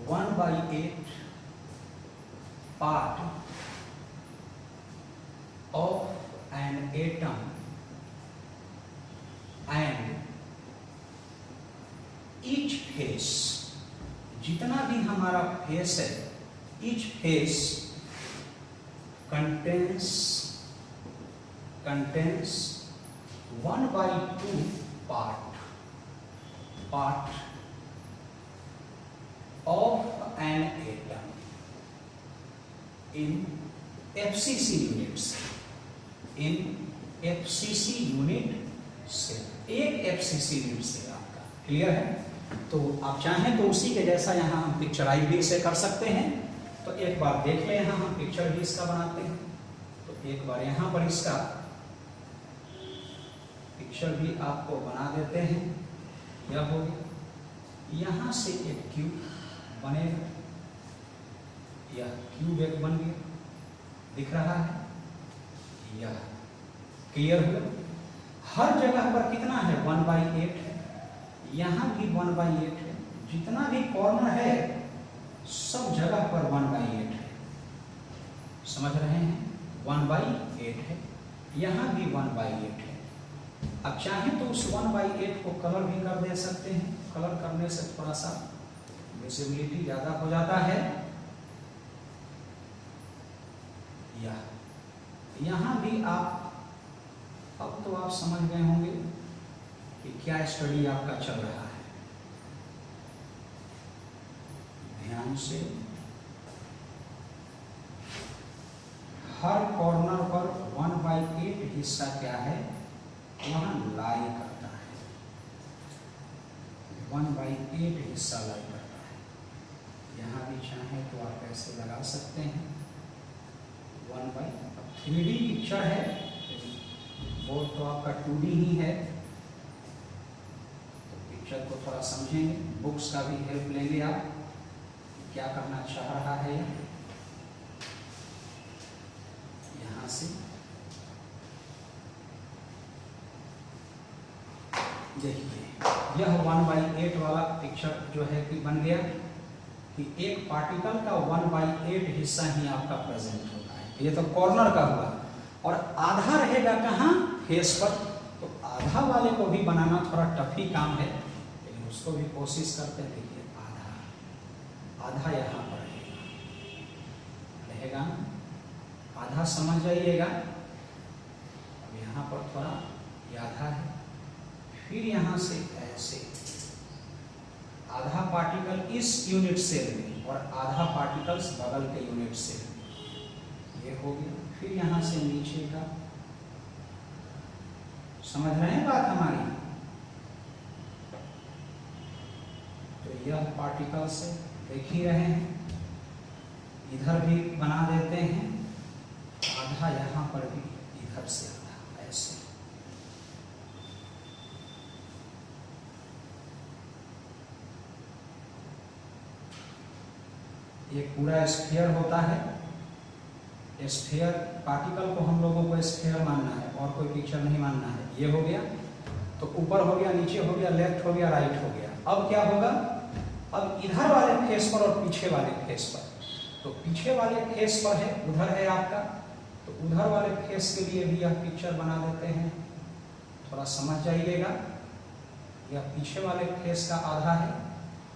1/8 part of an atom and each face, जितना भी हमारा फेस है, each face contains 1/2 part of an atom in FCC units, in FCC unit से, एक FCC यूनिट से आपका। क्लियर है? तो आप चाहें तो उसी के जैसा यहाँ हम पिक्चराइज भी इसे कर सकते हैं। तो एक बार देख लें, यहाँ हम पिक्चर भी इसका बनाते हैं। तो एक बार यहाँ पर इसका पिक्चर भी आपको बना देते हैं। यह हो गया, यहाँ से एक क्यूब बनेगा, यह क्यूब एक बन गया, दिख रहा है, यह क्लियर हुआ। हर जगह पर कितना है, 1/8 है, यहाँ भी 1/8 है, जितना भी कॉर्नर है सब जगह पर 1/8 है। समझ रहे हैं? 1/8 है, यहाँ भी 1/8 है। अब चाहे तो उस 1/8 को कलर भी कर दे सकते हैं। कलर करने से थोड़ा सा विजिबिलिटी ज्यादा हो जाता है। यहाँ भी आप, अब तो आप समझ गए होंगे कि क्या स्टडी आपका चल रहा है। ध्यान से, हर कॉर्नर पर 1/8 हिस्सा क्या है, वहां लाई करता है, 1/8 हिस्सा लाई करता है। यहाँ भी चाहे तो आप ऐसे लगा सकते हैं, 3D पिक्चर है, बोर्ड तो आपका 2D ही है। तो पिक्चर को थोड़ा समझेंगे, बुक्स का भी हेल्प लेंगे आप, क्या करना चाह रहा है। यहाँ से देखिए, यह 1/8 वाला पिक्चर जो है कि बन गया कि एक पार्टिकल का 1/8 हिस्सा ही आपका प्रेजेंट होता है। ये तो कॉर्नर का हुआ, और आधा रहेगा कहाँ, फेस पर। तो आधा वाले को भी बनाना थोड़ा टफ ही काम है, लेकिन उसको भी कोशिश करते हैं। देखिए, आधा यहाँ पर रहेगा, आधा समझ जाइएगा। अब यहाँ पर थोड़ा ये आधा है, फिर यहाँ से ऐसे आधा पार्टिकल इस यूनिट सेल में और आधा पार्टिकल्स बगल के यूनिट सेल में, ये हो गया। फिर यहाँ से नीचे का, समझ रहे हैं बात हमारी? तो यह पार्टिकल्स देख ही रहे हैं, इधर भी बना देते हैं, आधा यहाँ पर भी, इधर से आधा, ऐसे। ये पूरा स्फीयर होता है। स्फीयर पार्टिकल को हम लोगों को स्फीयर मानना है और कोई पिक्चर नहीं मानना है। ये हो गया, तो ऊपर हो गया, नीचे हो गया, लेफ्ट हो गया, राइट हो गया। अब क्या होगा, अब इधर वाले फेस पर और पीछे वाले फेस पर, तो पीछे वाले फेस पर है, उधर है आपका, तो उधर वाले फेस के लिए भी यह पिक्चर बना देते हैं। थोड़ा समझ जाइएगा, यह पीछे वाले फेस का आधा है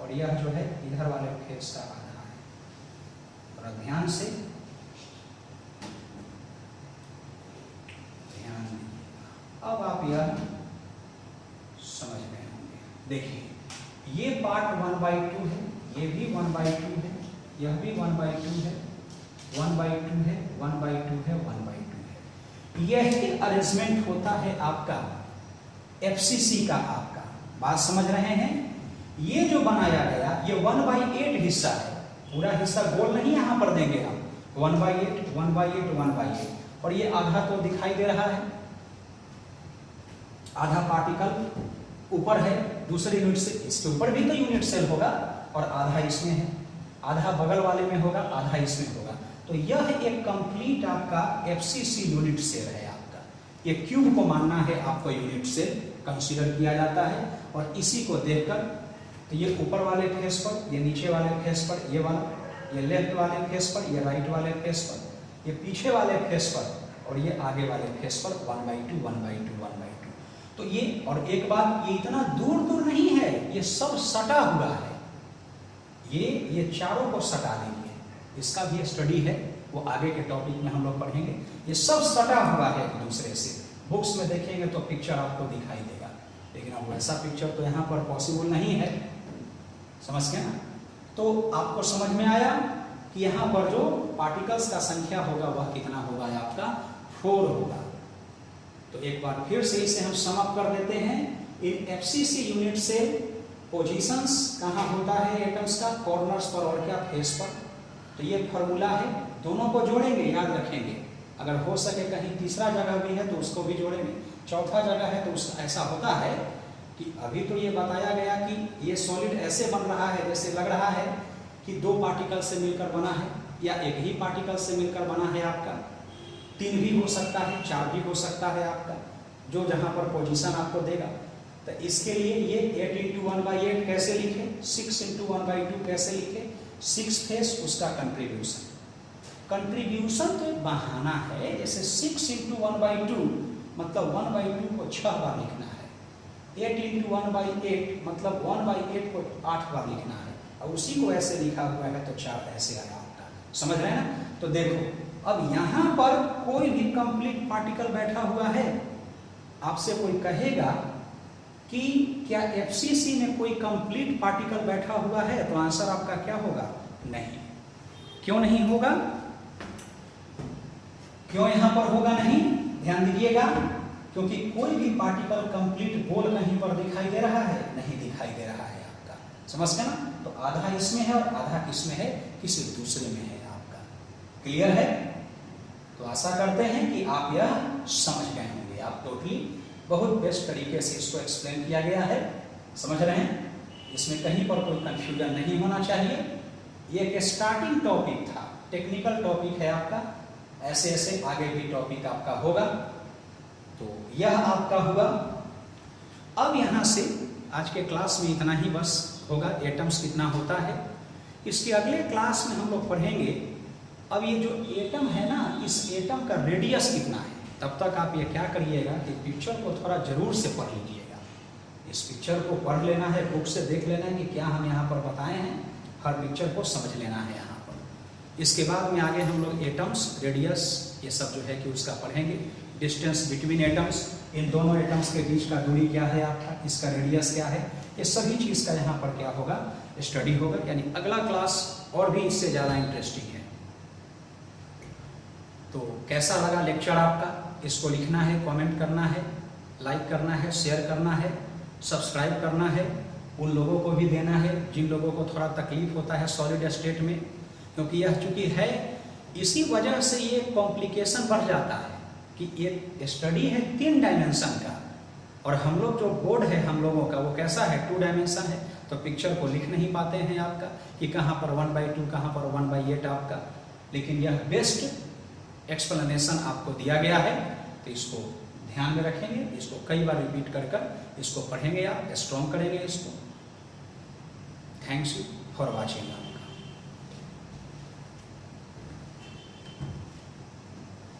और यह जो है इधर वाले फेस का आधा है। थोड़ा ध्यान से ध्यान दीजिएगा। अब आप यह समझ गए होंगे। देखिए, ये पार्ट 1/2 है, ये भी 1/2 है, यह भी 1/2 है, 1/2 है, 1/2 है, 1/2 है। यही अरेंजमेंट होता है आपका FCC का, आपका बात समझ रहे हैं? ये जो बनाया गया ये 1/8 हिस्सा है, पूरा हिस्सा गोल नहीं यहाँ पर देंगे हम, 1/8 1/8 1/8, और ये आधा तो दिखाई दे रहा है, आधा पार्टिकल ऊपर है दूसरे यूनिट से, इसके ऊपर भी तो यूनिट सेल होगा, और आधा इसमें है, आधा बगल वाले में होगा, आधा इसमें होगा। तो यह एक कंप्लीट आपका FCC यूनिट सेल है आपका। ये क्यूब को मानना है आपको यूनिट सेल कंसीडर किया जाता है, और इसी को देखकर तो ये ऊपर वाले फेस पर, ये नीचे वाले फेस पर, ये वाला, ये लेफ्ट वाले फेस पर, ये राइट वाले फेस पर, ये पीछे वाले फेस पर, और ये आगे वाले फेस पर 1/2 1/2 1/2। तो ये, और एक बात, ये इतना दूर दूर नहीं है, ये सब सटा हुआ है, ये चारों को सटा देंगे, इसका भी स्टडी है, वो आगे के टॉपिक में हम लोग पढ़ेंगे। ये सब सटा हुआ है एक दूसरे से, बुक्स में देखेंगे तो पिक्चर आपको दिखाई देगा, लेकिन अब वैसा पिक्चर तो यहाँ पर पॉसिबल नहीं है, समझ गए ना? तो आपको समझ में आया कि यहाँ पर जो पार्टिकल्स का संख्या होगा वह कितना होगा, आपका 4 होगा। तो एक बार फिर से इसे हम सम अप कर देते हैं। इन FCC यूनिट से पोजीशंस कहाँ होता है एटम्स का, कॉर्नर्स पर और क्या, फेस पर। तो ये फॉर्मूला है, दोनों को जोड़ेंगे, याद रखेंगे, अगर हो सके कहीं तीसरा जगह भी है तो उसको भी जोड़ेंगे, चौथा जगह है तो उसका ऐसा होता है कि अभी तो ये बताया गया कि ये सॉलिड ऐसे बन रहा है जैसे लग रहा है कि 2 पार्टिकल से मिलकर बना है, या एक ही पार्टिकल से मिलकर बना है आपका, 3 भी हो सकता है, 4 भी हो सकता है आपका, जो जहाँ पर पोजीशन आपको देगा। तो इसके लिए ये 8 × 1/8 कैसे लिखे, 6 × 1/2 कैसे लिखे, 6 फेस उसका कंट्रीब्यूशन तो एक बहाना है, जैसे 6 × 1/2 मतलब 1/2 को 6 बार लिखना है, 8 × 1/8 मतलब 1/8 को 8 बार लिखना है, और उसी को ऐसे लिखा हुआ है तो 4 ऐसे आया आपका, समझ रहे हैं ना? तो देखो अब यहाँ पर कोई भी कंप्लीट पार्टिकल बैठा हुआ है, आपसे कोई कहेगा कि क्या FCC में कोई कंप्लीट पार्टिकल बैठा हुआ है, तो आंसर आपका क्या होगा, नहीं। क्यों नहीं होगा, क्यों यहाँ पर होगा नहीं, ध्यान दीजिएगा, क्योंकि कोई भी पार्टिकल कंप्लीट गोल कहीं पर दिखाई दे रहा है, नहीं दिखाई दे रहा है आपका, समझ गए ना? तो आधा इसमें है और आधा किसमें है, किसी दूसरे में है आपका, क्लियर है? तो आशा करते हैं कि आप यह समझ गए होंगे, आप टोटली बहुत बेस्ट तरीके से इसको एक्सप्लेन किया गया है, समझ रहे हैं, इसमें कहीं पर कोई कंफ्यूजन नहीं होना चाहिए। ये एक स्टार्टिंग टॉपिक था, टेक्निकल टॉपिक है आपका, ऐसे ऐसे आगे भी टॉपिक आपका होगा। तो यह आपका हुआ। अब यहाँ से आज के क्लास में इतना ही बस होगा, एटम्स कितना होता है। इसके अगले क्लास में हम लोग पढ़ेंगे अब ये जो एटम है ना, इस एटम का रेडियस कितना है। तब तक आप ये क्या करिएगा कि पिक्चर को थोड़ा जरूर से पढ़ लीजिएगा, इस पिक्चर को पढ़ लेना है, बुक से देख लेना है कि क्या हम यहाँ पर बताए हैं, हर पिक्चर को समझ लेना है यहाँ पर। इसके बाद में आगे हम लोग एटम्स, रेडियस, ये सब जो है कि उसका पढ़ेंगे। डिस्टेंस बिटवीन एटम्स, इन दोनों एटम्स के बीच का दूरी क्या है आपका, इसका रेडियस क्या है, ये सभी चीज़ का यहाँ पर क्या होगा, स्टडी होगा। यानी अगला क्लास और भी इससे ज़्यादा इंटरेस्टिंग है। तो कैसा लगा लेक्चर आपका, इसको लिखना है, कमेंट करना है, लाइक करना है, शेयर करना है, सब्सक्राइब करना है, उन लोगों को भी देना है जिन लोगों को थोड़ा तकलीफ होता है सॉलिड स्टेट में, क्योंकि यह चूँकि है, इसी वजह से ये कॉम्प्लिकेशन बढ़ जाता है कि एक स्टडी है 3 डायमेंशन का, और हम लोग जो बोर्ड है हम लोगों का वो कैसा है, 2 डायमेंशन है। तो पिक्चर को लिख नहीं पाते हैं आपका कि कहाँ पर 1/2 कहाँ पर 1/8 आपका, लेकिन यह बेस्ट एक्सप्लेनेशन आपको दिया गया है। तो इसको ध्यान में रखेंगे, इसको कई बार रिपीट कर कर इसको पढ़ेंगे, आप स्ट्रॉन्ग करेंगे इसको। Thanks you for watching.